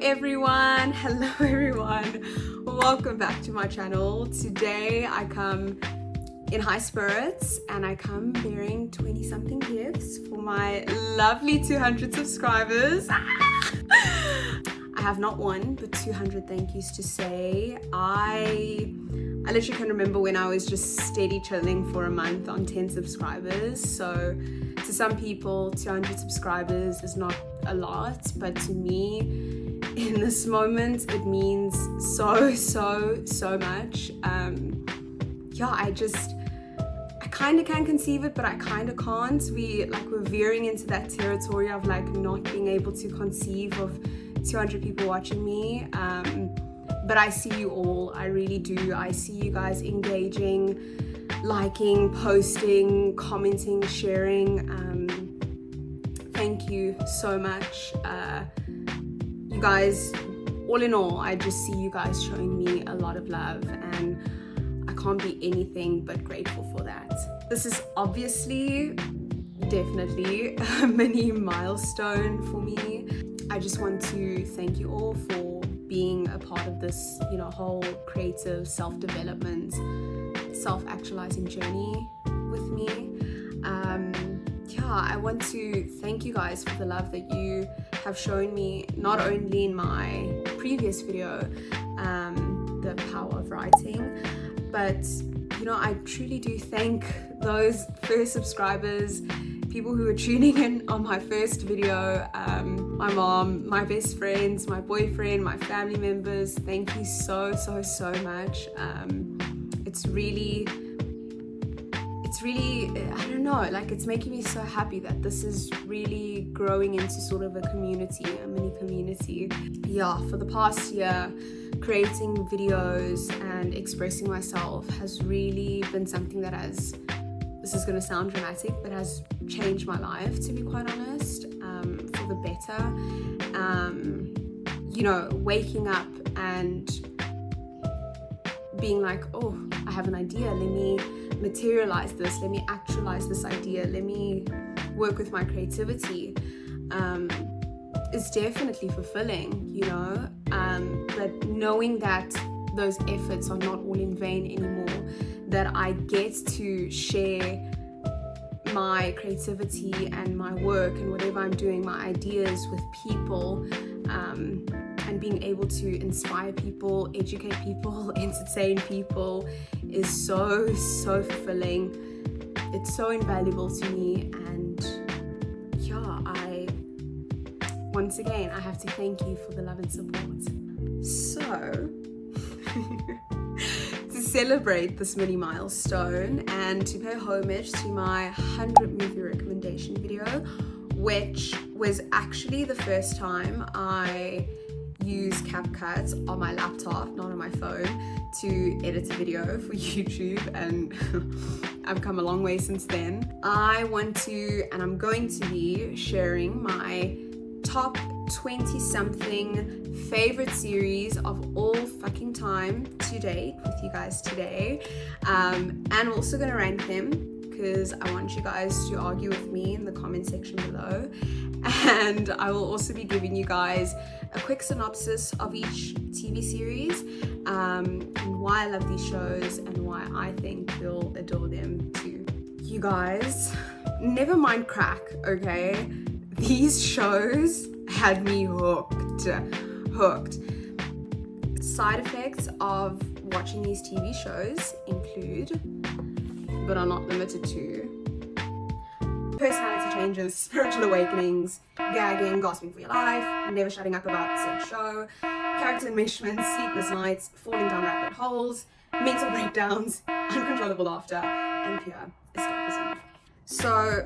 Hello everyone, welcome back to my channel. Today I come in high spirits and I come bearing 20 something gifts for my lovely 200 subscribers. I have not one but 200 thank yous to say. I literally can remember when I was just steady chilling for a month on 10 subscribers. So to some people 200 subscribers is not a lot, but to me in this moment it means so much. I kind of can conceive it, but I kind of can't. We're veering into that territory of like not being able to conceive of 200 people watching me. But I see you all, I really do. I see you guys engaging, liking, posting, commenting, sharing. Thank you so much. You guys, all in all, I just see you guys showing me a lot of love and I can't be anything but grateful for that. This is obviously, definitely a mini milestone for me. I just want to thank you all for being a part of this, whole creative self-development, self-actualizing journey with me. I want to thank you guys for the love that you have shown me, not only in my previous video, the power of writing, but I truly do thank those first subscribers, people who were tuning in on my first video, my mom, my best friends, my boyfriend, my family members. Thank you so much. It's really, I don't know, like it's making me so happy that this is really growing into sort of a community, a mini community. For the past year, creating videos and expressing myself has really been something that has, this is going to sound dramatic, but has changed my life, to be quite honest, for the better. Waking up and being like, oh, I have an idea, let me materialize this, let me actualize this idea, let me work with my creativity, is definitely fulfilling, but knowing that those efforts are not all in vain anymore, that I get to share my creativity and my work and whatever I'm doing, my ideas with people, and being able to inspire people, educate people, entertain people is so fulfilling. It's so invaluable to me, and once again I have to thank you for the love and support. So to celebrate this mini milestone and to pay homage to my 100 movie recommendation video, which was actually the first time I used CapCut on my laptop, not on my phone, to edit a video for YouTube, and I've come a long way since then. I want to, and I'm going to be sharing my top 20 something favorite series of all fucking time to date with you guys today, and I'm also going to rank them because I want you guys to argue with me in the comment section below, and I will also be giving you guys a quick synopsis of each TV series, and why I love these shows and why I think you'll adore them too. You guys, never mind crack, okay? These shows had me hooked. Side effects of watching these TV shows include, but are not limited to, personality changes, spiritual awakenings, gagging, gasping for your life, never shutting up about said show, character enmeshment, sleepless nights, falling down rabbit holes, mental breakdowns, uncontrollable laughter, and pure escapism. So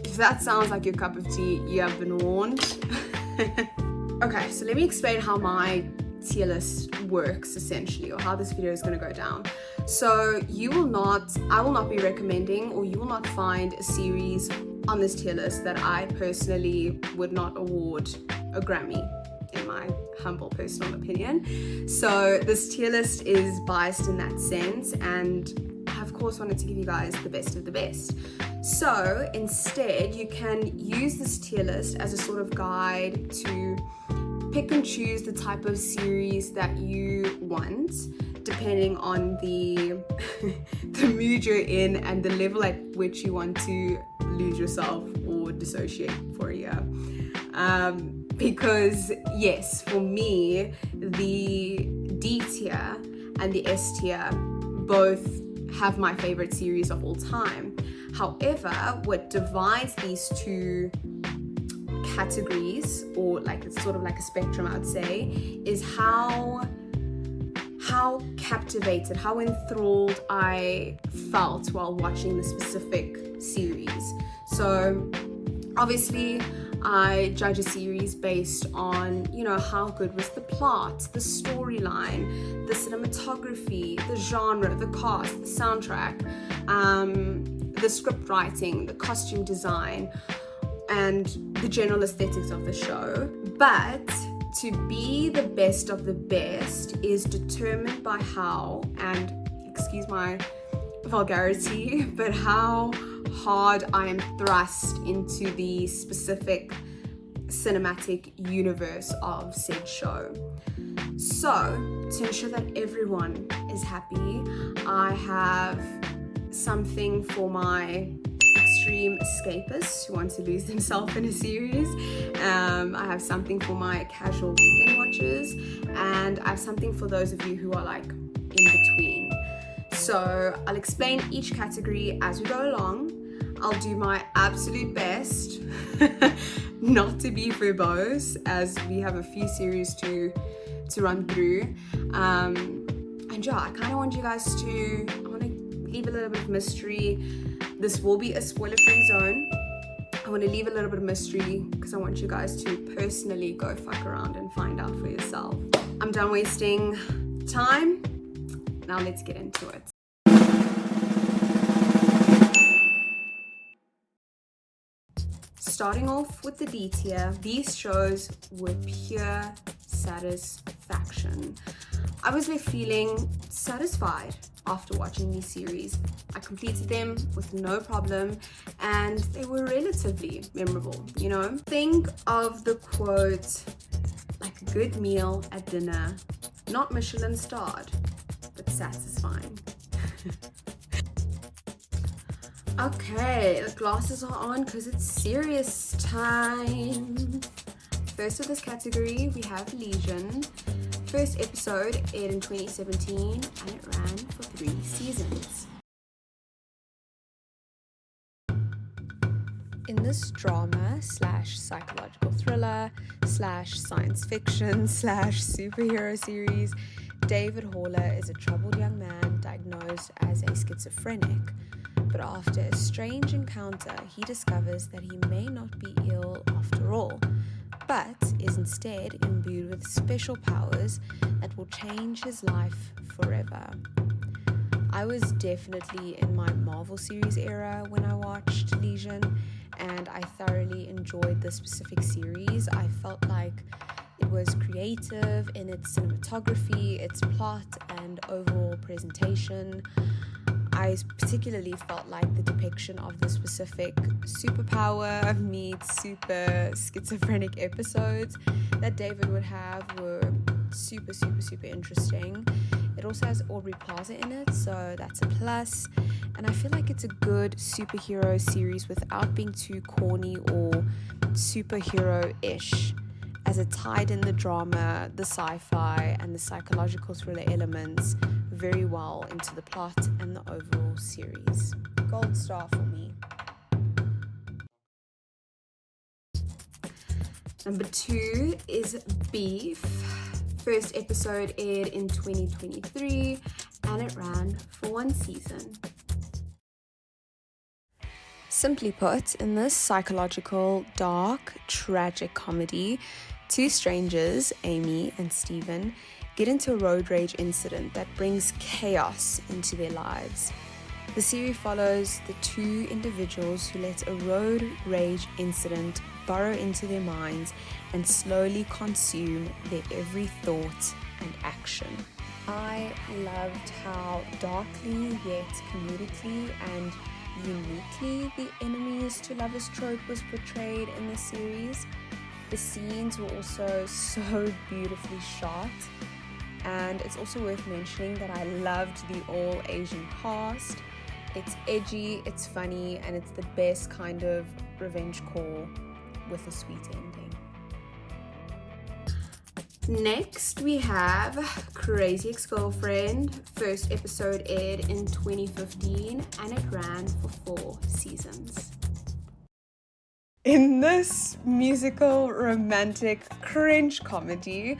if that sounds like your cup of tea, you have been warned. Okay, so let me explain how my tier list works essentially, or how this video is going to go down. So I will not be recommending, or you will not find a series on this tier list that I personally would not award a Grammy, in my humble personal opinion. So this tier list is biased in that sense, and I of course wanted to give you guys the best of the best. So instead, you can use this tier list as a sort of guide to pick and choose the type of series that you want, depending on the the mood you're in and the level at which you want to lose yourself or dissociate for a year. Because yes, for me, the D tier and the S tier both have my favorite series of all time. However, what divides these two categories, or like it's sort of like a spectrum, I'd say, is how captivated, how enthralled I felt while watching the specific series. So obviously I judge a series based on, how good was the plot, the storyline, the cinematography, the genre, the cast, the soundtrack, the script writing, the costume design, and the general aesthetics of the show. But to be the best of the best is determined by how, and excuse my vulgarity, but how hard I am thrust into the specific cinematic universe of said show. So, to ensure that everyone is happy, I have something for my extreme escapists who want to lose themselves in a series. I have something for my casual weekend watchers, and I have something for those of you who are like in between. So I'll explain each category as we go along. I'll do my absolute best not to be verbose, as we have a few series to run through. And yeah, I kind of want you guys to, I want to leave a little bit of mystery. This will be a spoiler-free zone. I want to leave a little bit of mystery because I want you guys to personally go fuck around and find out for yourself. I'm done wasting time. Now let's get into it. Starting off with the D tier, these shows were pure satisfaction. I was left feeling satisfied after watching these series. I completed them with no problem, and they were relatively memorable, Think of the quote, like a good meal at dinner, not Michelin starred, but satisfying. Okay, the glasses are on because it's serious time. First of this category, we have Legion. First episode aired in 2017 and it ran for 3 seasons. In this drama / psychological thriller / science fiction / superhero series, David Haller is a troubled young man diagnosed as a schizophrenic. But after a strange encounter, he discovers that he may not be ill after all, but is instead imbued with special powers that will change his life forever. I was definitely in my Marvel series era when I watched Legion, and I thoroughly enjoyed this specific series. I felt like it was creative in its cinematography, its plot, and overall presentation. I particularly felt like the depiction of the specific superpower meets super schizophrenic episodes that David would have were super interesting. It also has Aubrey Plaza in it, so that's a plus. And I feel like it's a good superhero series without being too corny or superhero-ish, as it tied in the drama, the sci-fi, and the psychological thriller elements very well into the plot and the overall series. Gold star for me. Number 2 is Beef. First episode aired in 2023 and it ran for 1 season. Simply put, in this psychological, dark, tragic comedy, 2 strangers, Amy and Steven, get into a road rage incident that brings chaos into their lives. The series follows the 2 individuals who let a road rage incident burrow into their minds and slowly consume their every thought and action. I loved how darkly yet comedically and uniquely the enemies to lovers trope was portrayed in the series. The scenes were also so beautifully shot, and it's also worth mentioning that I loved the all Asian cast. It's edgy, it's funny, and it's the best kind of revenge core with a sweet ending. Next, we have Crazy Ex-Girlfriend. First episode aired in 2015 and it ran for 4 seasons. In this musical, romantic, cringe comedy,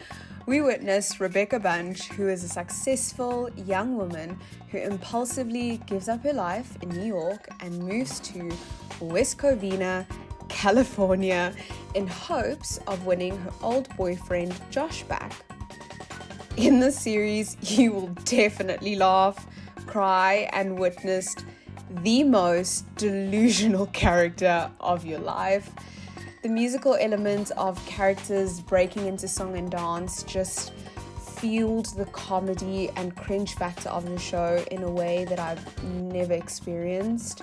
we witness Rebecca Bunch, who is a successful young woman who impulsively gives up her life in New York and moves to West Covina, California, in hopes of winning her old boyfriend Josh back. In this series, you will definitely laugh, cry, and witness the most delusional character of your life. The musical element of characters breaking into song and dance just fueled the comedy and cringe factor of the show in a way that I've never experienced.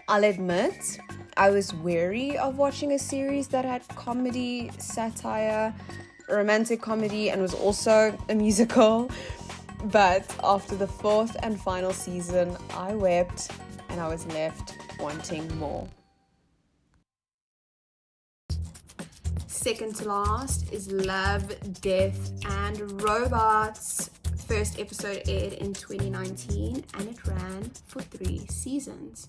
I'll admit, I was wary of watching a series that had comedy, satire, romantic comedy, and was also a musical. But after the 4th and final season, I wept and I was left wanting more. Second to last is Love, Death, and Robots. First episode aired in 2019 and it ran for 3 seasons.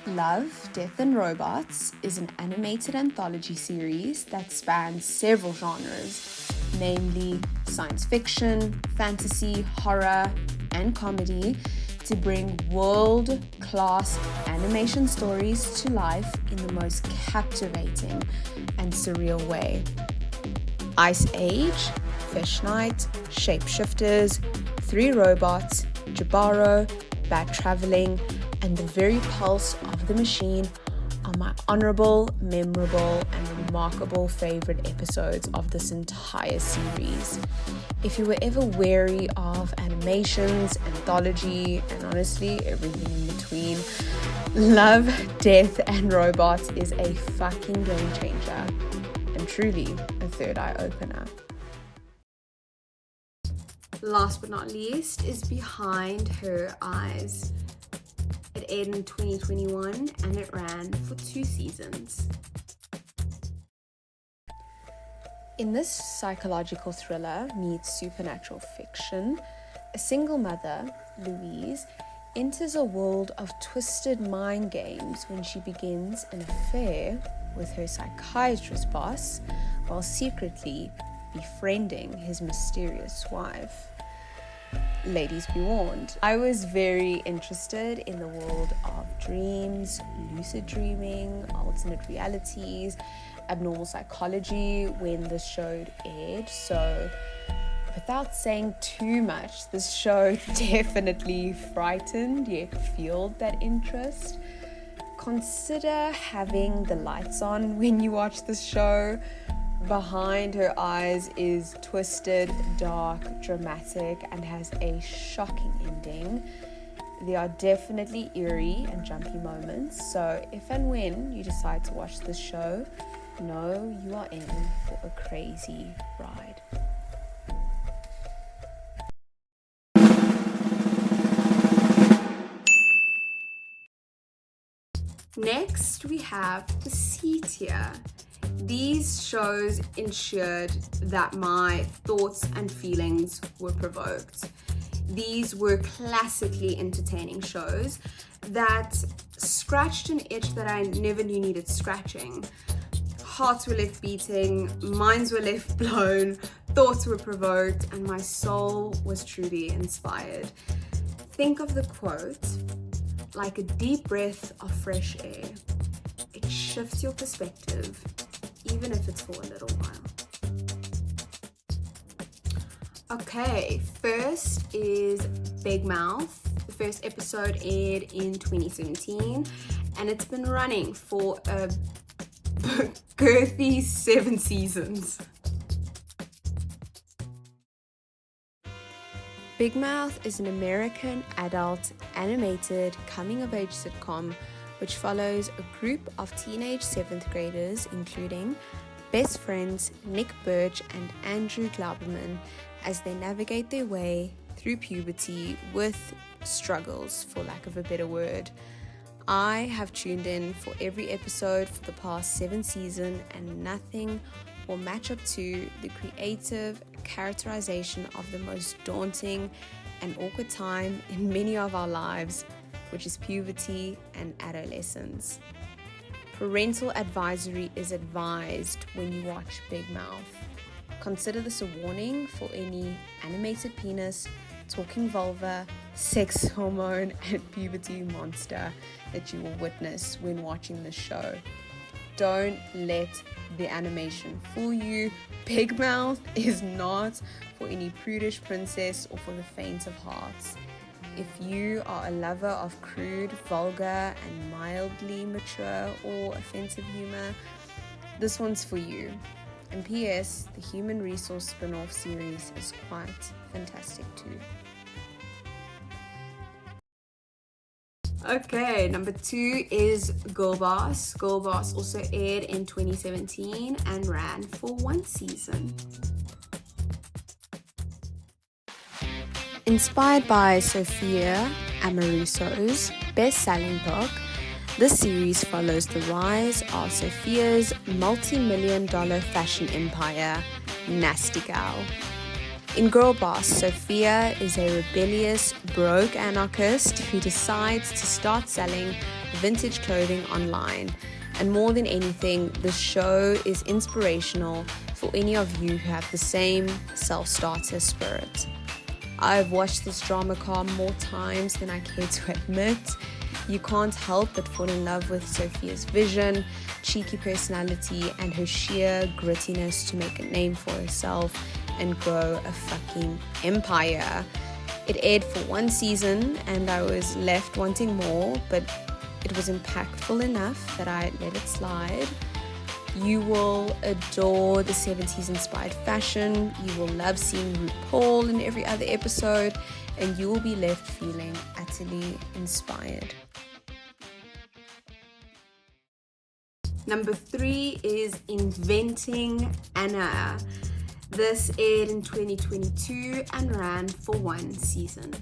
Love, Death and Robots is an animated anthology series that spans several genres, namely science fiction, fantasy, horror, and comedy, to bring world-class animation stories to life in the most captivating and surreal way. Ice Age, Fish Night, Shapeshifters, 3 Robots, Jabaro, Bad Traveling, and the very pulse of the machine are my honorable, memorable, and remarkable favorite episodes of this entire series. If you were ever wary of animations, anthology, and honestly everything in between, Love, Death, and Robots is a fucking game changer and truly a third eye opener. Last but not least is Behind Her Eyes. It aired in 2021 and it ran for 2 seasons. In this psychological thriller meets supernatural fiction, a single mother, Louise, enters a world of twisted mind games when she begins an affair with her psychiatrist boss while secretly befriending his mysterious wife. Ladies be warned, I was very interested in the world of dreams, lucid dreaming, alternate realities, abnormal psychology when this show aired, so without saying too much, this show definitely frightened yet fueled that interest. Consider having the lights on when you watch this show. Behind Her Eyes is twisted, dark, dramatic, and has a shocking ending. There are definitely eerie and jumpy moments, so if and when you decide to watch this show, know you are in for a crazy ride. Next, we have the C tier. These shows ensured that my thoughts and feelings were provoked. These were classically entertaining shows that scratched an itch that I never knew needed scratching. Hearts were left beating, minds were left blown, thoughts were provoked, and my soul was truly inspired. Think of the quote, like a deep breath of fresh air. It shifts your perspective, even if it's for a little while. Okay, first is Big Mouth. The first episode aired in 2017 and it's been running for a girthy 7 seasons. Big Mouth is an American adult animated coming-of-age sitcom which follows a group of teenage 7th graders, including best friends Nick Birch and Andrew Glauberman, as they navigate their way through puberty with struggles, for lack of a better word. I have tuned in for every episode for the past 7 seasons, and nothing will match up to the creative characterization of the most daunting and awkward time in many of our lives, which is puberty and adolescence. Parental advisory is advised when you watch Big Mouth. Consider this a warning for any animated penis, talking vulva, sex hormone, and puberty monster that you will witness when watching this show. Don't let the animation fool you. Big Mouth is not for any prudish princess or for the faint of heart. If you are a lover of crude, vulgar, and mildly mature or offensive humor, this one's for you. And P.S., the Human Resource spin-off series is quite fantastic too. Okay, number 2 is Girl Boss. Girl Boss also aired in 2017 and ran for 1 season. Inspired by Sophia Amoruso's best-selling book, this series follows the rise of Sophia's multi-million-dollar fashion empire, Nasty Gal. In Girl Boss, Sophia is a rebellious, broke anarchist who decides to start selling vintage clothing online. And more than anything, the show is inspirational for any of you who have the same self-starter spirit. I've watched this drama more times than I care to admit. You can't help but fall in love with Sophia's vision, cheeky personality, and her sheer grittiness to make a name for herself and grow a fucking empire. It aired for 1 season and I was left wanting more, but it was impactful enough that I let it slide. You will adore the 70s inspired fashion, you will love seeing RuPaul in every other episode, and you will be left feeling utterly inspired. Number 3 is Inventing Anna. This aired in 2022 and ran for 1 season.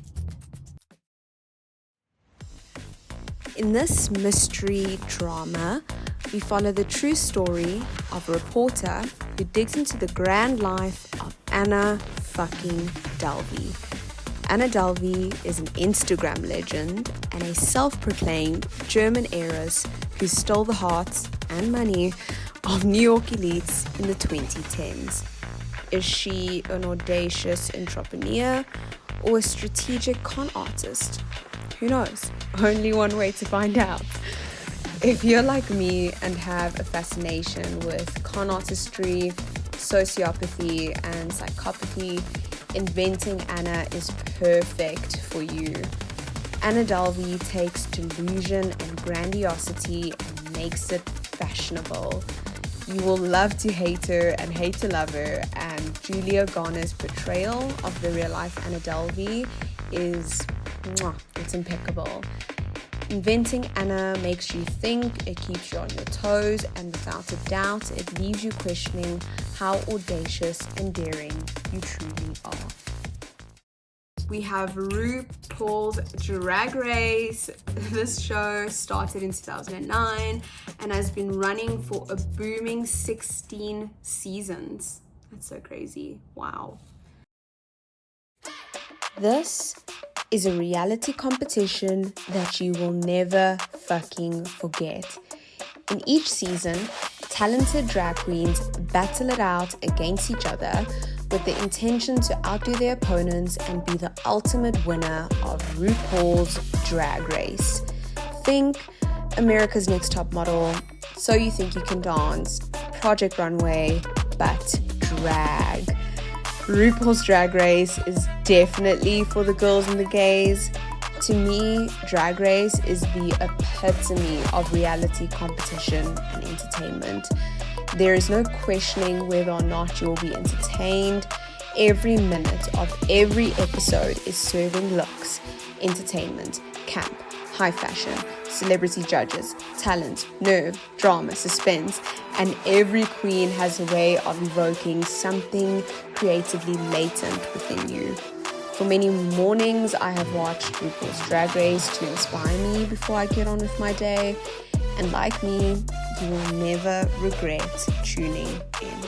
In this mystery drama, we follow the true story of a reporter who digs into the grand life of Anna fucking Delvey. Anna Delvey is an Instagram legend and a self-proclaimed German heiress who stole the hearts and money of New York elites in the 2010s. Is she an audacious entrepreneur or a strategic con artist? Who knows? Only one way to find out. If you're like me and have a fascination with con artistry, sociopathy, and psychopathy, Inventing Anna is perfect for you. Anna Delvey takes delusion and grandiosity and makes it fashionable. You will love to hate her and hate to love her, and Julia Garner's portrayal of the real-life Anna Delvey is, it's impeccable. Inventing Anna makes you think, it keeps you on your toes, and without a doubt, it leaves you questioning how audacious and daring you truly are. We have RuPaul's Drag Race. This show started in 2009 and has been running for a booming 16 seasons. That's so crazy. Wow. This is a reality competition that you will never fucking forget. In each season, talented drag queens battle it out against each other with the intention to outdo their opponents and be the ultimate winner of RuPaul's Drag Race. Think America's Next Top Model, So You Think You Can Dance, Project Runway, but drag. RuPaul's Drag Race is definitely for the girls and the gays. To me, Drag Race is the epitome of reality competition and entertainment. There is no questioning whether or not you will be entertained. Every minute of every episode is serving looks, entertainment, camp, high fashion, celebrity judges, talent, nerve, drama, suspense, and every queen has a way of evoking something creatively latent within you. For many mornings, I have watched RuPaul's Drag Race to inspire me before I get on with my day. And like me, you will never regret tuning in.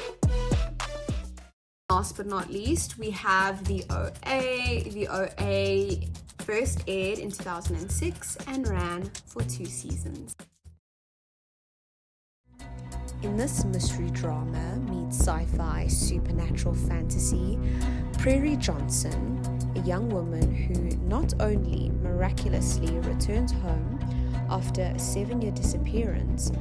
Last but not least, we have the OA. The OA first aired in 2006 and ran for 2 seasons. In this mystery drama meets sci-fi supernatural fantasy, Prairie Johnson, a young woman who not only miraculously returns home after a 7-year disappearance,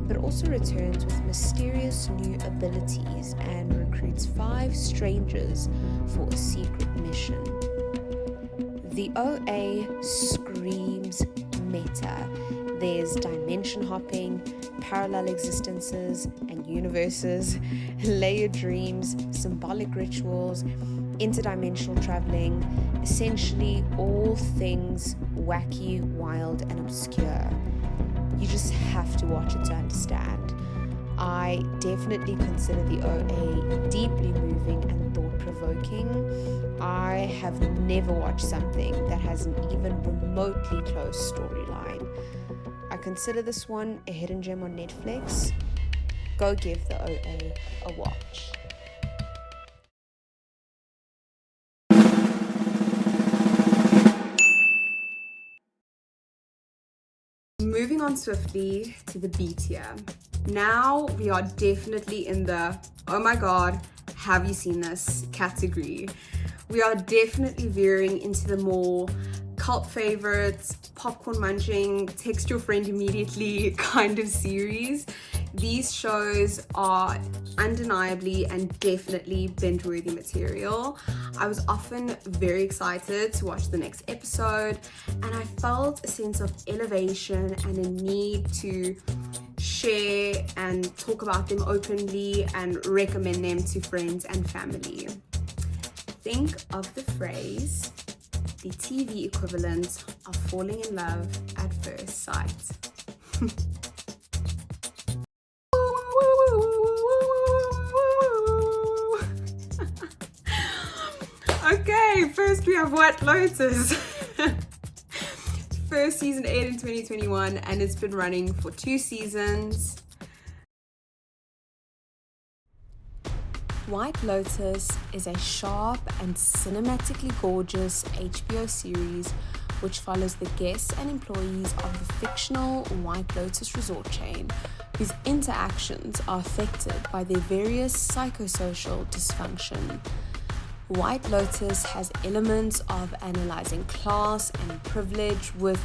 but also returns with mysterious new abilities and recruits 5 strangers for a secret mission. The OA screams meta. There's dimension hopping, parallel existences and universes, layered dreams, symbolic rituals, interdimensional traveling, essentially all things wacky, wild, and obscure. You just have to watch it to understand. I definitely consider the OA deeply moving and thought-provoking. I have never watched something that has an even remotely close storyline. I consider this one a hidden gem on Netflix. Go give the OA a watch. Moving on swiftly to the B tier. Now we are definitely in the, oh my god, have you seen this category. We are definitely veering into the more cult favorites, popcorn munching, text your friend immediately kind of series. These shows are undeniably and definitely binge-worthy material. I was often very excited to watch the next episode, and I felt a sense of elevation and a need to share and talk about them openly and recommend them to friends and family. Think of the phrase, the TV equivalent of falling in love at first sight. Okay, first we have White Lotus. First season aired in 2021 and it's been running for 2 seasons. White Lotus is a sharp and cinematically gorgeous HBO series which follows the guests and employees of the fictional White Lotus resort chain, whose interactions are affected by their various psychosocial dysfunction. White Lotus has elements of analyzing class and privilege with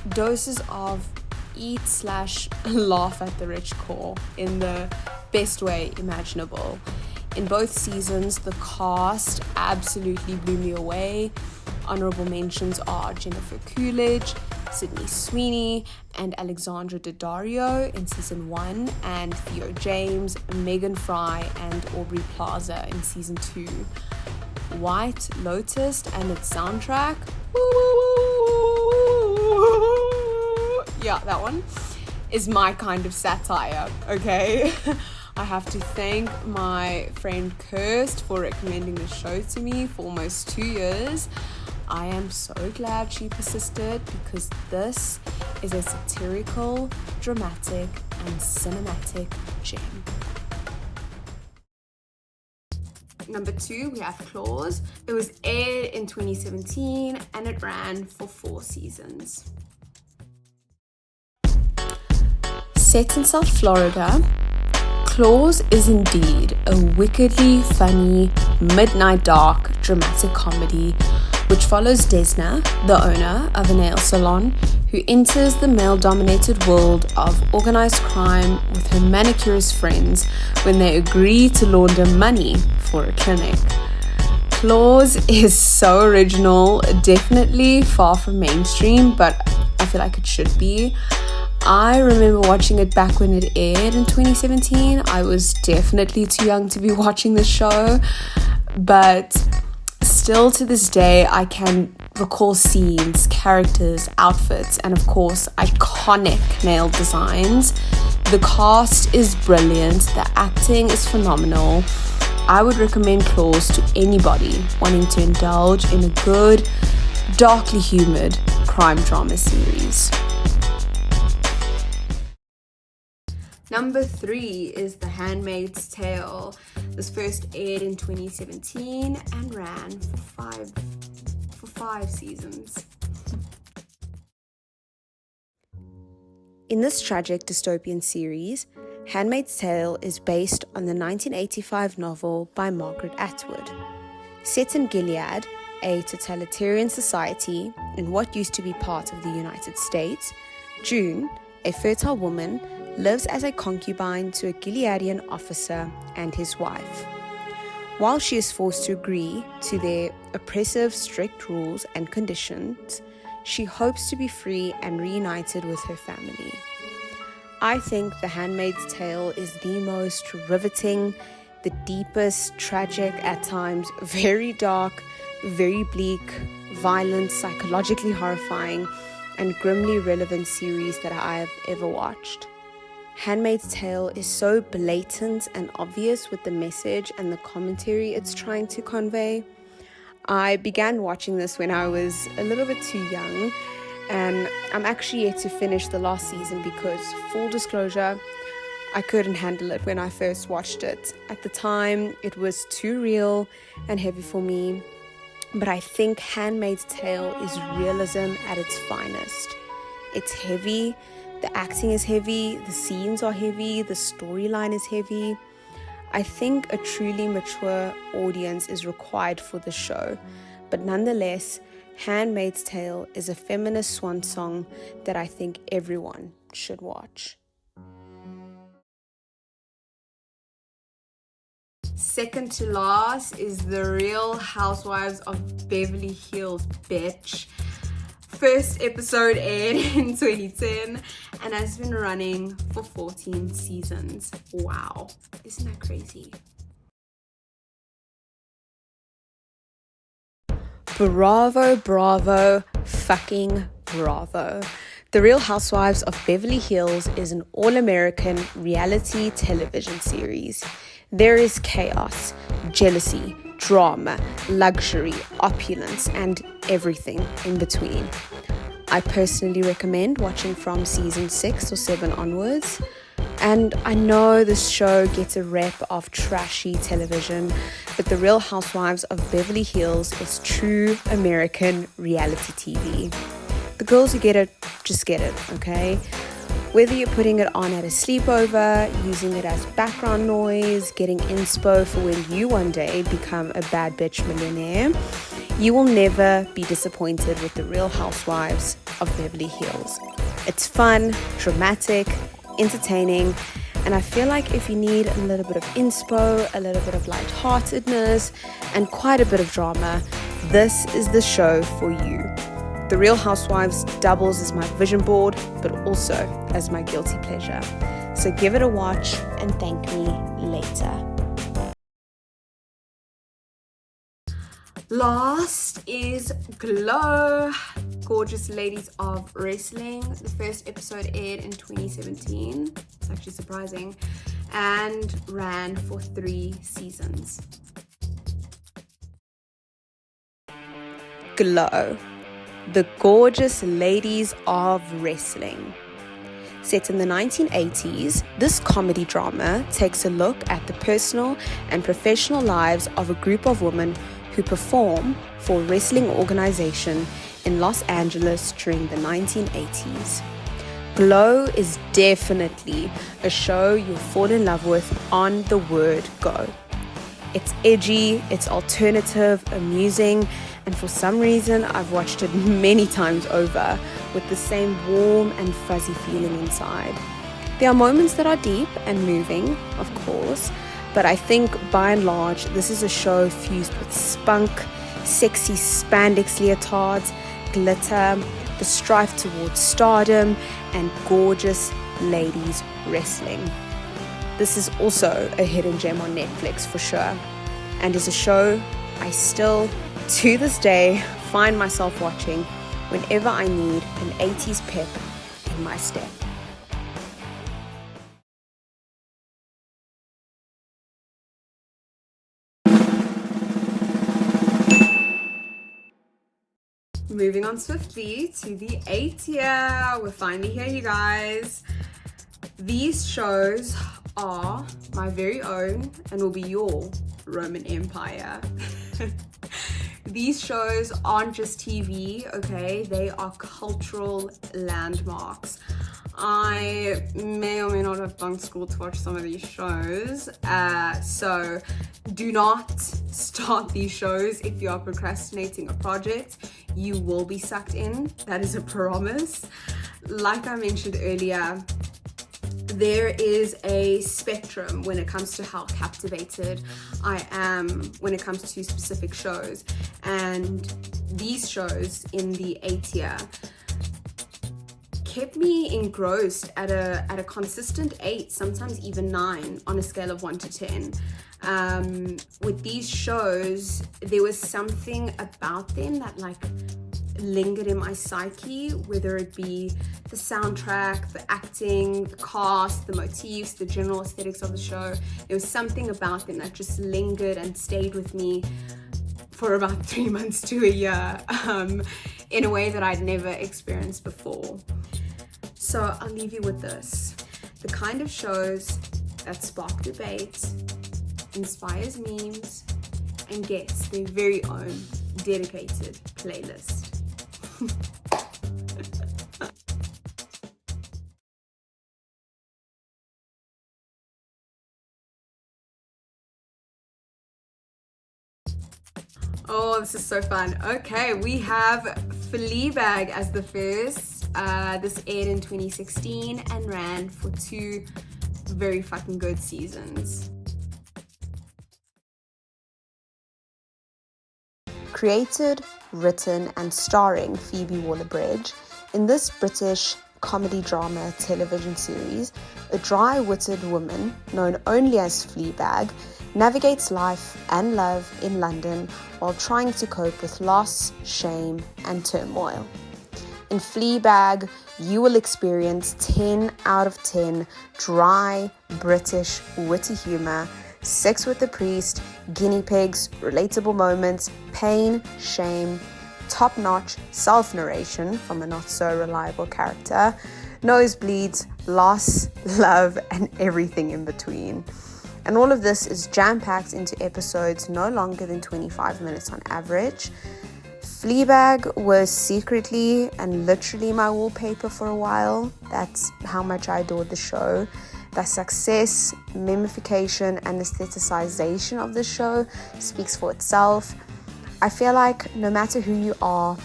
doses of eat/laugh at the rich core in the best way imaginable. In both seasons, the cast absolutely blew me away. Honorable mentions are Jennifer Coolidge, Sydney Sweeney, and Alexandra Daddario in season 1, and Theo James, Megan Fry, and Aubrey Plaza in season 2. White Lotus and its soundtrack, yeah, that one, is my kind of satire, okay? I have to thank my friend Kirst for recommending the show to me for almost 2 years. I am so glad she persisted because this is a satirical, dramatic, and cinematic gem. Number 2, we have Claws. It was aired in 2017 and it ran for 4 seasons. Set in South Florida, Claws is indeed a wickedly funny, midnight dark, dramatic comedy which follows Desna, the owner of a nail salon, who enters the male-dominated world of organized crime with her manicurist friends when they agree to launder money for a clinic. Claws is so original, definitely far from mainstream, but I feel like it should be. I remember watching it back when it aired in 2017. I was definitely too young to be watching the show, but still to this day I can recall scenes, characters, outfits, and of course, iconic nail designs. The cast is brilliant, the acting is phenomenal. I would recommend Claws to anybody wanting to indulge in a good, darkly humoured crime drama series. Number 3 is The Handmaid's Tale. This first aired in 2017 and ran for five seasons. In this tragic dystopian series, Handmaid's Tale is based on the 1985 novel by Margaret Atwood. Set in Gilead, a totalitarian society in what used to be part of the United States, June, a fertile woman, lives as a concubine to a Gileadian officer and his wife. While she is forced to agree to their oppressive, strict rules and conditions, she hopes to be free and reunited with her family. I think The Handmaid's Tale is the most riveting, the deepest, tragic, at times very dark, very bleak, violent, psychologically horrifying, and grimly relevant series that I have ever watched. Handmaid's Tale is so blatant and obvious with the message and the commentary it's trying to convey. I began watching this when I was a little bit too young, and I'm actually yet to finish the last season because, full disclosure, I couldn't handle it when I first watched it. At the time, it was too real and heavy for me, but I think Handmaid's Tale is realism at its finest. It's heavy. The acting is heavy, the scenes are heavy, the storyline is heavy. I think a truly mature audience is required for the show, but nonetheless, Handmaid's Tale is a feminist swan song that I think everyone should watch. Second to last is The Real Housewives of Beverly Hills, bitch. First episode aired in 2010 and has been running for 14 seasons. Wow, isn't that crazy? Bravo, bravo, fucking bravo. The Real Housewives of Beverly Hills is an all-American reality television series. There is chaos, jealousy, drama, luxury, opulence, and everything in between. I personally recommend watching from season 6 or 7 onwards. And I know this show gets a rep of trashy television, but The Real Housewives of Beverly Hills is true American reality TV. The girls who get it, just get it, okay? Whether you're putting it on at a sleepover, using it as background noise, getting inspo for when you one day become a bad bitch millionaire, you will never be disappointed with The Real Housewives of Beverly Hills. It's fun, dramatic, entertaining, and I feel like if you need a little bit of inspo, a little bit of lightheartedness, and quite a bit of drama, this is the show for you. The Real Housewives doubles as my vision board, but also as my guilty pleasure. So give it a watch and thank me later. Last is Glow, Gorgeous Ladies of Wrestling. The first episode aired in 2017. It's actually surprising. And ran for 3 seasons. Glow, the Gorgeous Ladies of Wrestling. Set in the 1980s, this comedy drama takes a look at the personal and professional lives of a group of women who perform for a wrestling organization in Los Angeles during the 1980s. Glow is definitely a show you'll fall in love with on the word go. It's edgy, it's alternative, amusing, and for some reason I've watched it many times over with the same warm and fuzzy feeling inside. There are moments that are deep and moving, of course, but I think by and large this is a show fused with spunk, sexy spandex leotards, glitter, the strive towards stardom, and gorgeous ladies wrestling. This is also a hidden gem on Netflix for sure, and is a show I still, to this day, find myself watching whenever I need an 80s pep in my step. Moving on swiftly to the 8th year. We're finally here, you guys. These shows are my very own and will be your Roman Empire. These shows aren't just TV, okay? They are cultural landmarks. I may or may not have bunked school to watch some of these shows, so do not start these shows if you are procrastinating a project. You will be sucked in, that is a promise. Like I mentioned earlier, there is a spectrum when it comes to how captivated I am when it comes to specific shows, and these shows in the 8th year kept me engrossed at a consistent 8, sometimes even 9 on a scale of 1 to 10. With these shows, there was something about them that lingered in my psyche, whether it be the soundtrack, the acting, the cast, the motifs, the general aesthetics of the show. There was something about them that just lingered and stayed with me for about 3 months to a year, in a way that I'd never experienced before. So I'll leave you with this: the kind of shows that spark debate, inspires memes, and gets their very own dedicated playlist. Oh, this is so fun. Okay, we have Fleabag as the first. This aired in 2016 and ran for 2 very fucking good seasons. Created, written and starring Phoebe Waller-Bridge, in this British comedy drama television series, a dry-witted woman known only as Fleabag navigates life and love in London while trying to cope with loss, shame and turmoil. In Fleabag, you will experience 10 out of 10 dry, British, witty humor, sex with the priest, guinea pigs, relatable moments, pain, shame, top-notch self-narration from a not-so-reliable character, nosebleeds, loss, love, and everything in between. And all of this is jam-packed into episodes no longer than 25 minutes on average. Fleabag was secretly and literally my wallpaper for a while. That's how much I adored the show. The success, memification, and aestheticization of the show speaks for itself. I feel like no matter who you are,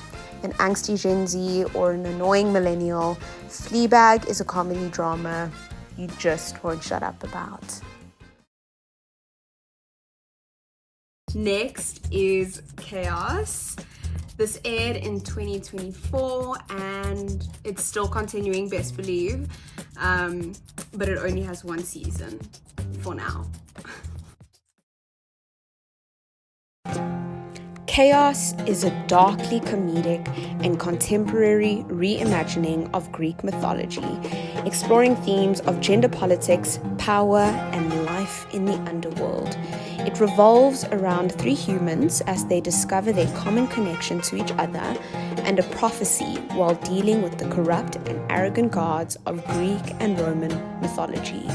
an angsty Gen Z or an annoying millennial, Fleabag is a comedy drama you just won't shut up about. Next is Chaos. This aired in 2024 and it's still continuing, best believe, but it only has 1 season for now. Chaos is a darkly comedic and contemporary reimagining of Greek mythology, exploring themes of gender politics, power, and life in the underworld. It revolves around 3 humans as they discover their common connection to each other and a prophecy while dealing with the corrupt and arrogant gods of Greek and Roman mythology.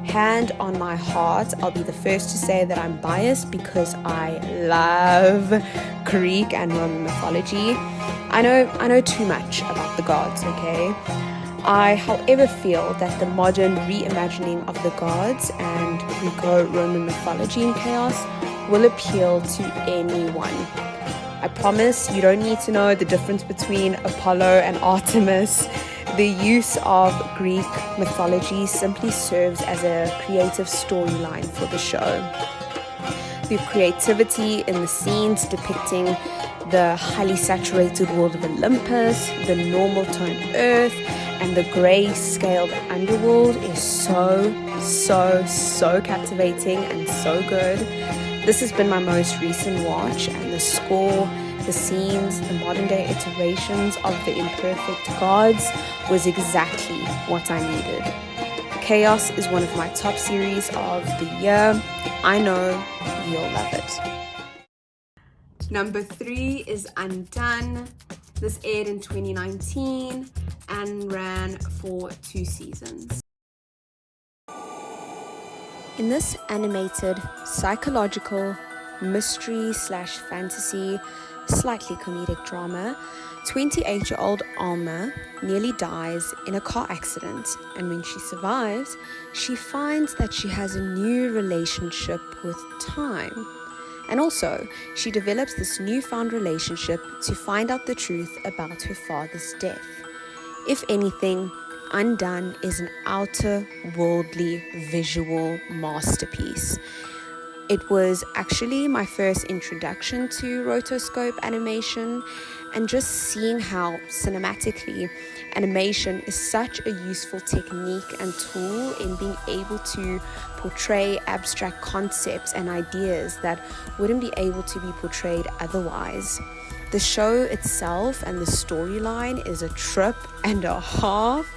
Hand on my heart, I'll be the first to say that I'm biased because I love Greek and Roman mythology. I know too much about the gods, okay? I, however, feel that the modern reimagining of the gods and Greco-Roman mythology in Chaos will appeal to anyone. I promise you don't need to know the difference between Apollo and Artemis. The use of Greek mythology simply serves as a creative storyline for the show. The creativity in the scenes depicting the highly saturated world of Olympus, the normal toned earth, and the grey-scaled underworld is so captivating and so good. This has been my most recent watch, and the score, the scenes, the modern day iterations of the imperfect gods was exactly what I needed. Chaos is one of my top series of the year. I know you'll love it. Number 3 is Undone. This aired in 2019 and ran for 2 seasons. In this animated, psychological, mystery/fantasy, slightly comedic drama, 28-year-old Alma nearly dies in a car accident, and when she survives, she finds that she has a new relationship with time. And also, she develops this newfound relationship to find out the truth about her father's death. If anything, Undone is an outer-worldly visual masterpiece. It was actually my first introduction to rotoscope animation, and just seeing how cinematically animation is such a useful technique and tool in being able to portray abstract concepts and ideas that wouldn't be able to be portrayed otherwise. The show itself and the storyline is a trip and a half.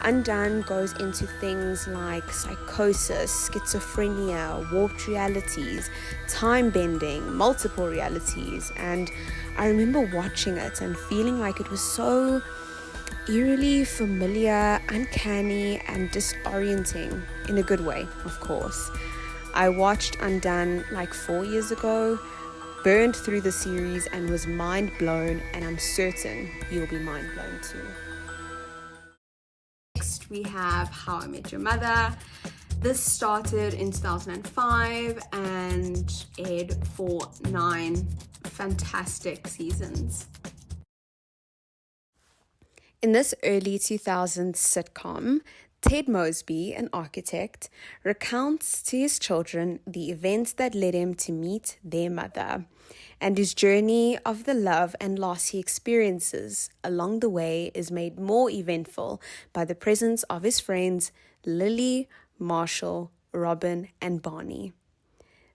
Undone goes into things like psychosis, schizophrenia, warped realities, time bending, multiple realities, and I remember watching it and feeling like it was so eerily familiar, uncanny, and disorienting in a good way, of course. I watched Undone like 4 years ago, burned through the series, and was mind blown, and I'm certain you'll be mind blown too. Next, we have How I Met Your Mother. This started in 2005 and aired for 9 fantastic seasons. In this early 2000s sitcom, Ted Mosby, an architect, recounts to his children the events that led him to meet their mother, and his journey of the love and loss he experiences along the way is made more eventful by the presence of his friends Lily, Marshall, Robin, and Barney.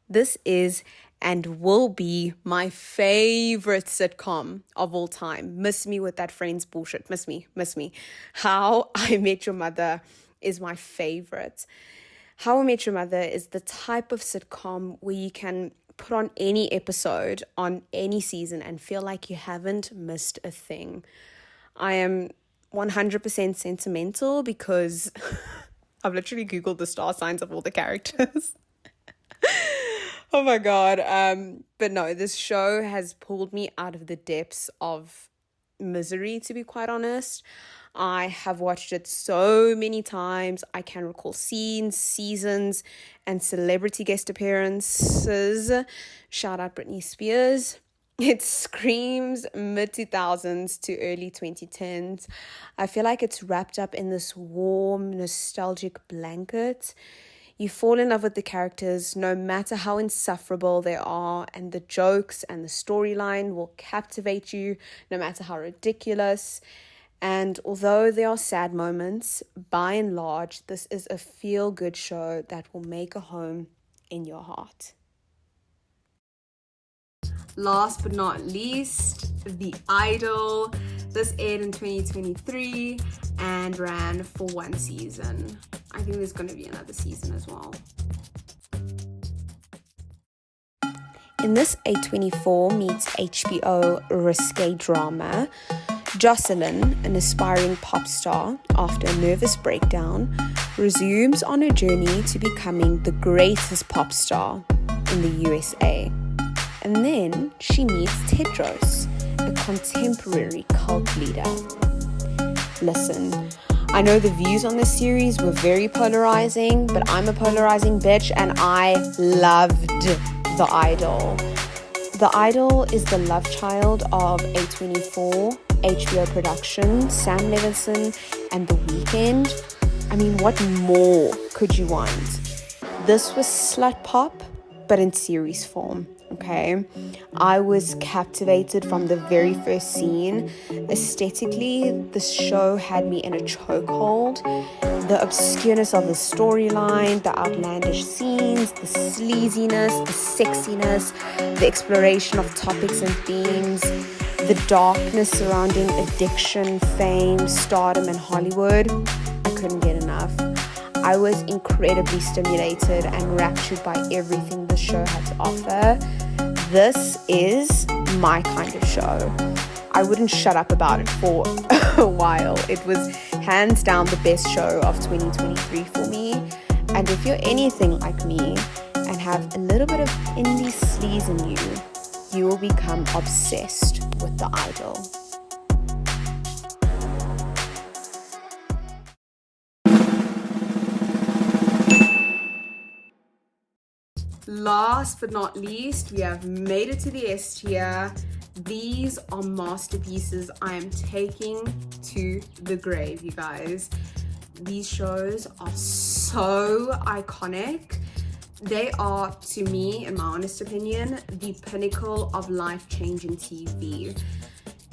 This is and will be my favorite sitcom of all time. Miss me with that Friends bullshit. Miss me. How I Met Your Mother is my favorite. How I Met Your Mother is the type of sitcom where you can put on any episode on any season and feel like you haven't missed a thing. I am 100% sentimental because I've literally Googled the star signs of all the characters. Oh my God. But no, this show has pulled me out of the depths of misery, to be quite honest. I have watched it so many times. I can recall scenes, seasons, and celebrity guest appearances. Shout out Britney Spears. It screams mid-2000s to early 2010s. I feel like it's wrapped up in this warm, nostalgic blanket. You fall in love with the characters no matter how insufferable they are, and the jokes and the storyline will captivate you no matter how ridiculous. And although there are sad moments, by and large, this is a feel-good show that will make a home in your heart. Last but not least, The Idol. This aired in 2023 and ran for 1 season. I think there's going to be another season as well. In this A24 meets HBO risque drama, Jocelyn, an aspiring pop star, after a nervous breakdown, resumes on her journey to becoming the greatest pop star in the USA. And then she meets Tedros, a contemporary cult leader. Listen, I know the views on this series were very polarizing, but I'm a polarizing bitch and I loved The Idol. The Idol is the love child of A24, HBO production, Sam Levinson, and The Weeknd. I mean, what more could you want? This was slut pop, but in series form. okay? I was captivated from the very first scene. Aesthetically, this show had me in a chokehold. The obscureness of the storyline, the outlandish scenes, the sleaziness, the sexiness, the exploration of topics and themes, the darkness surrounding addiction, fame, stardom, and Hollywood. I couldn't get enough. I was incredibly stimulated and raptured by everything the show had to offer. This is my kind of show. I wouldn't shut up about it for a while. It was hands down the best show of 2023 for me. And if you're anything like me and have a little bit of indie sleaze in you, you will become obsessed with The Idol. Last but not least, we have made it to the S tier. These are masterpieces I am taking to the grave, you guys. These shows are so iconic. They are, to me, in my honest opinion, the pinnacle of life-changing TV.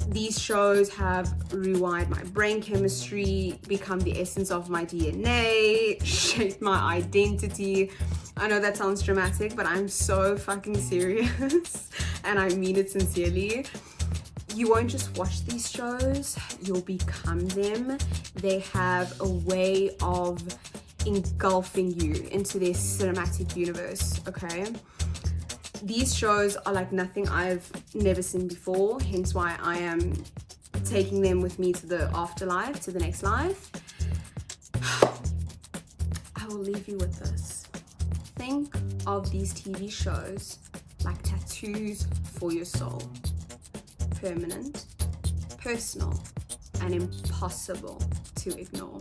These shows have rewired my brain chemistry, become the essence of my DNA, shaped my identity. I know that sounds dramatic, but I'm so fucking serious and I mean it sincerely. You won't just watch these shows, you'll become them. They have a way of engulfing you into their cinematic universe, okay? These shows are like nothing I've never seen before, hence why I am taking them with me to the afterlife, to the next life. I will leave you with this. Think of these TV shows like tattoos for your soul. Permanent, personal, and impossible to ignore.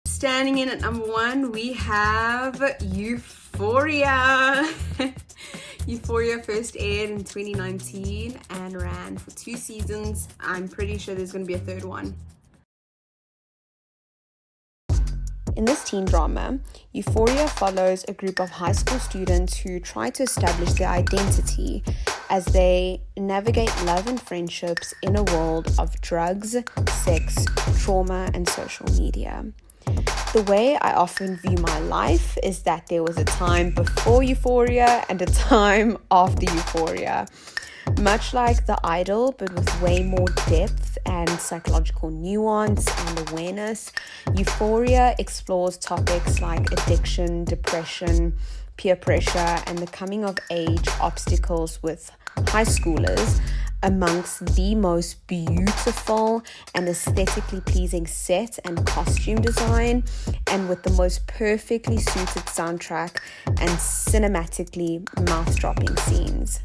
Standing in at number 1, we have Euphoria. Euphoria first aired in 2019 and ran for 2 seasons. I'm pretty sure there's going to be a third one. In this teen drama, Euphoria follows a group of high school students who try to establish their identity as they navigate love and friendships in a world of drugs, sex, trauma, and social media. The way I often view my life is that there was a time before Euphoria and a time after Euphoria. Much like The Idol, but with way more depth and psychological nuance and awareness, Euphoria explores topics like addiction, depression, peer pressure, and the coming of age obstacles with high schoolers amongst the most beautiful and aesthetically pleasing set and costume design, and with the most perfectly suited soundtrack and cinematically mouth-dropping scenes.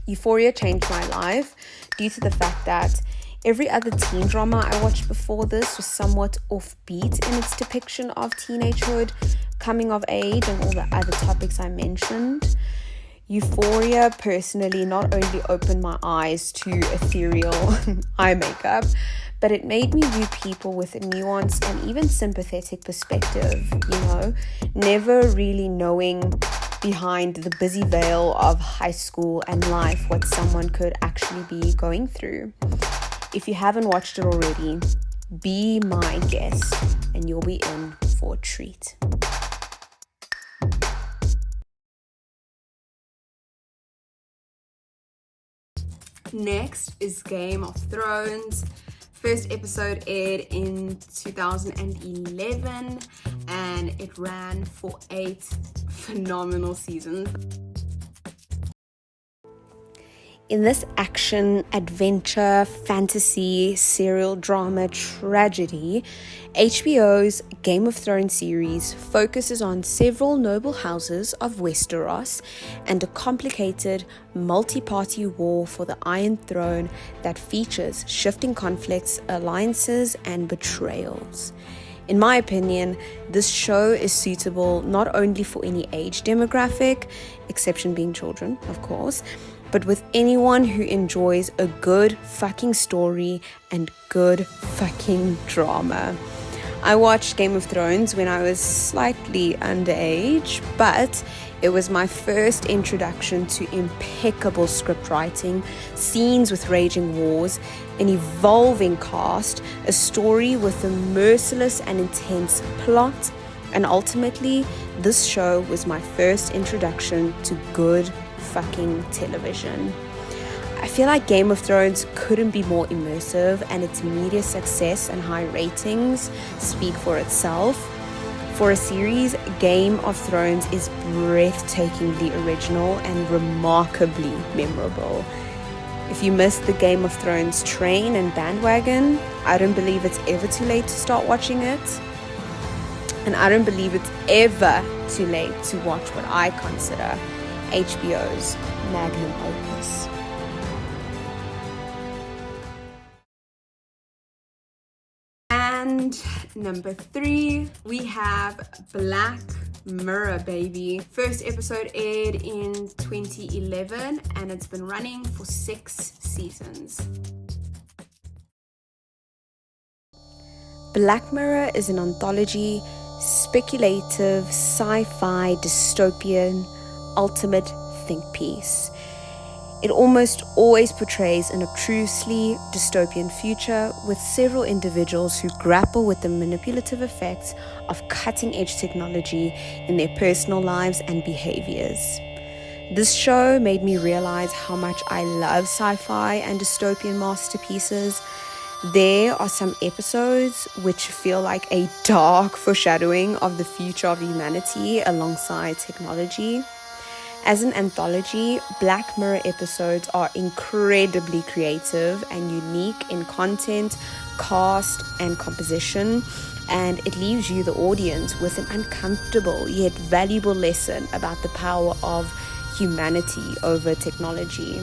Euphoria changed my life due to the fact that every other teen drama I watched before this was somewhat offbeat in its depiction of teenagehood, coming of age, and all the other topics I mentioned. Euphoria personally not only opened my eyes to ethereal eye makeup, but it made me view people with a nuanced and even sympathetic perspective, never really knowing behind the busy veil of high school and life what someone could actually be going through. If you haven't watched it already, be my guest and you'll be in for a treat. Next is Game of Thrones. First episode aired in 2011 and it ran for 8 phenomenal seasons. In this action, adventure, fantasy, serial drama, tragedy, HBO's Game of Thrones series focuses on several noble houses of Westeros and a complicated multi-party war for the Iron Throne that features shifting conflicts, alliances, and betrayals. In my opinion, this show is suitable not only for any age demographic, exception being children, of course, but with anyone who enjoys a good fucking story and good fucking drama. I watched Game of Thrones when I was slightly underage, but it was my first introduction to impeccable script writing, scenes with raging wars, an evolving cast, a story with a merciless and intense plot, and ultimately, this show was my first introduction to good fucking television. I feel like Game of Thrones couldn't be more immersive, and its media success and high ratings speak for itself. For a series, Game of Thrones is breathtakingly original and remarkably memorable. If you missed the Game of Thrones train and bandwagon, I don't believe it's ever too late to start watching it. And I don't believe it's ever too late to watch what I consider HBO's magnum opus. And number 3, we have Black Mirror, baby. First episode aired in 2011 and it's been running for 6 seasons. Black Mirror is an anthology, speculative, sci-fi, dystopian, ultimate think piece. It almost always portrays an obtrusely dystopian future with several individuals who grapple with the manipulative effects of cutting-edge technology in their personal lives and behaviors. This show made me realize how much I love sci-fi and dystopian masterpieces. There are some episodes which feel like a dark foreshadowing of the future of humanity alongside technology. As an anthology, Black Mirror episodes are incredibly creative and unique in content, cast, and composition, and it leaves you, the audience, with an uncomfortable yet valuable lesson about the power of humanity over technology.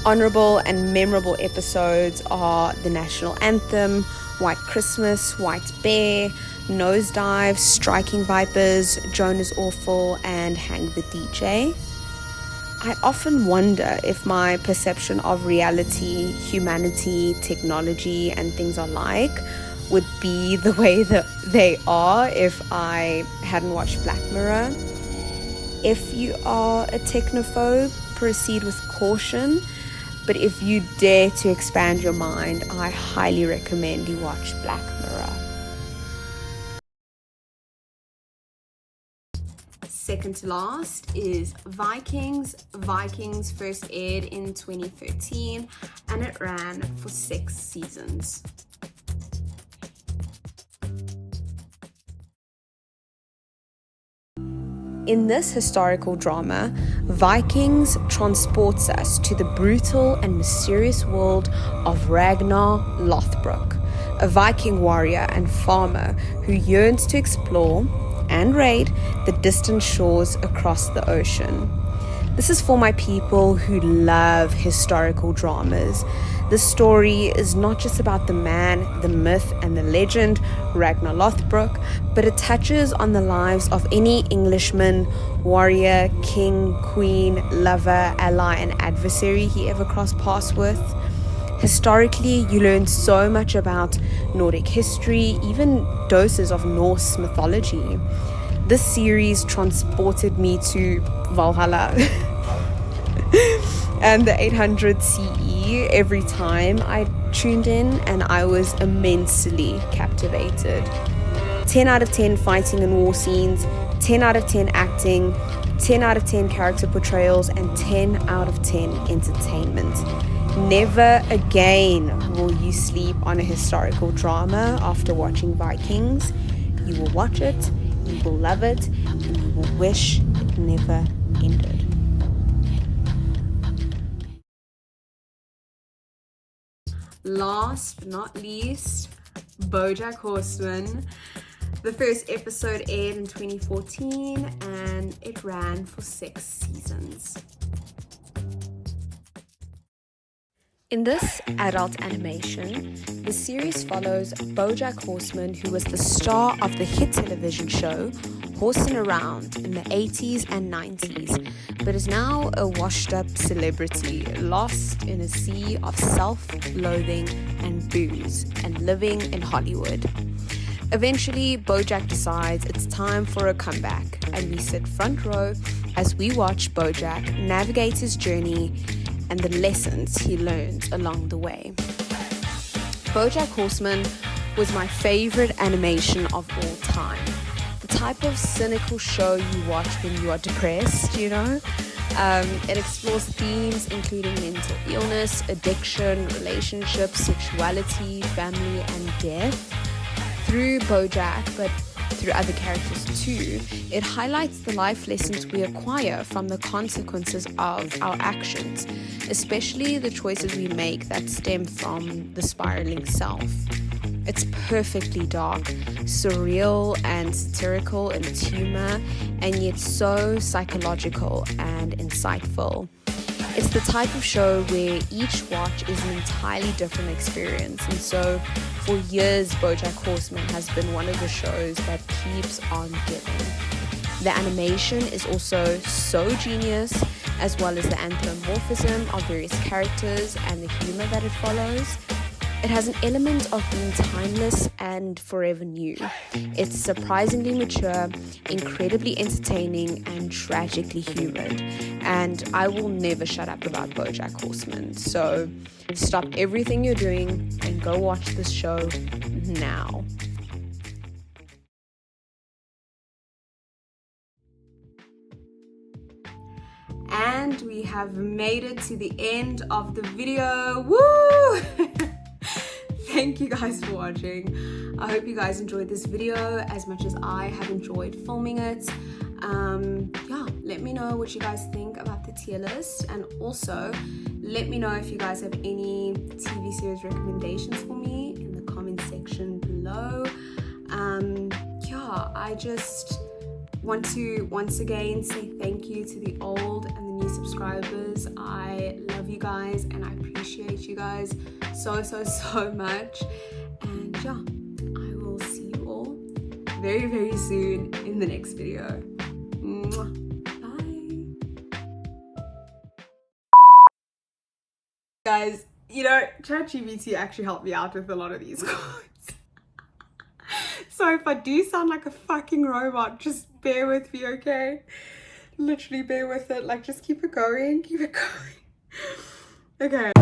Honorable and memorable episodes are the National Anthem, White Christmas, White Bear, Nosedive, Striking Vipers, Joan is Awful, and Hang the DJ. I often wonder if my perception of reality, humanity, technology, and things alike would be the way that they are if I hadn't watched Black Mirror. If you are a technophobe, proceed with caution. But if you dare to expand your mind, I highly recommend you watch Black Mirror. Second to last is Vikings. Vikings first aired in 2013 and it ran for 6 seasons. In this historical drama, Vikings transports us to the brutal and mysterious world of Ragnar Lothbrok, a Viking warrior and farmer who yearns to explore and raid the distant shores across the ocean. This is for my people who love historical dramas. The story is not just about the man, the myth, and the legend, Ragnar Lothbrok, but it touches on the lives of any Englishman, warrior, king, queen, lover, ally, and adversary he ever crossed paths with. Historically, you learn so much about Nordic history, even doses of Norse mythology. This series transported me to Valhalla and the 800 CE every time I tuned in, and I was immensely captivated. 10 out of 10 fighting and war scenes, 10 out of 10 acting, 10 out of 10 character portrayals, and 10 out of 10 entertainment. Never again will you sleep on a historical drama after watching Vikings. You will watch it, you will love it, and you will wish it never ended. Last but not least, BoJack Horseman. The first episode aired in 2014 and it ran for 6 seasons. In this adult animation, the series follows BoJack Horseman, who was the star of the hit television show Horsing Around in the 80s and 90s, but is now a washed-up celebrity lost in a sea of self-loathing and booze and living in Hollywood. Eventually, BoJack decides it's time for a comeback, and we sit front row as we watch BoJack navigate his journey and the lessons he learns along the way. BoJack Horseman was my favorite animation of all time. The type of cynical show you watch when you are depressed, you know? It explores themes including mental illness, addiction, relationships, sexuality, family, and death. Through BoJack, but through other characters too, it highlights the life lessons we acquire from the consequences of our actions, especially the choices we make that stem from the spiraling self. It's perfectly dark, surreal, and satirical in its humor, and yet so psychological and insightful. It's the type of show where each watch is an entirely different experience, and so for years BoJack Horseman has been one of the shows that keeps on giving. The animation is also so genius, as well as the anthropomorphism of various characters and the humor that it follows. It has an element of being timeless and forever new. It's surprisingly mature, incredibly entertaining, and tragically humid. And I will never shut up about BoJack Horseman. So stop everything you're doing and go watch this show now. And we have made it to the end of the video. Woo! Thank you guys for watching. I hope you guys enjoyed this video as much as I have enjoyed filming it. Yeah, let me know what you guys think about the tier list, and also let me know if you guys have any TV series recommendations for me in the comment section below. Yeah, I just want to once again say thank you to the old and the new subscribers. I love you guys and I appreciate you guys so much. And yeah, I will see you all very, very soon in the next video. Mwah. Bye. Guys, you know, ChatGPT actually helped me out with a lot of these quotes. So if I do sound like a fucking robot, just bear with me, okay? Literally bear with it. Like, just keep it going. Okay.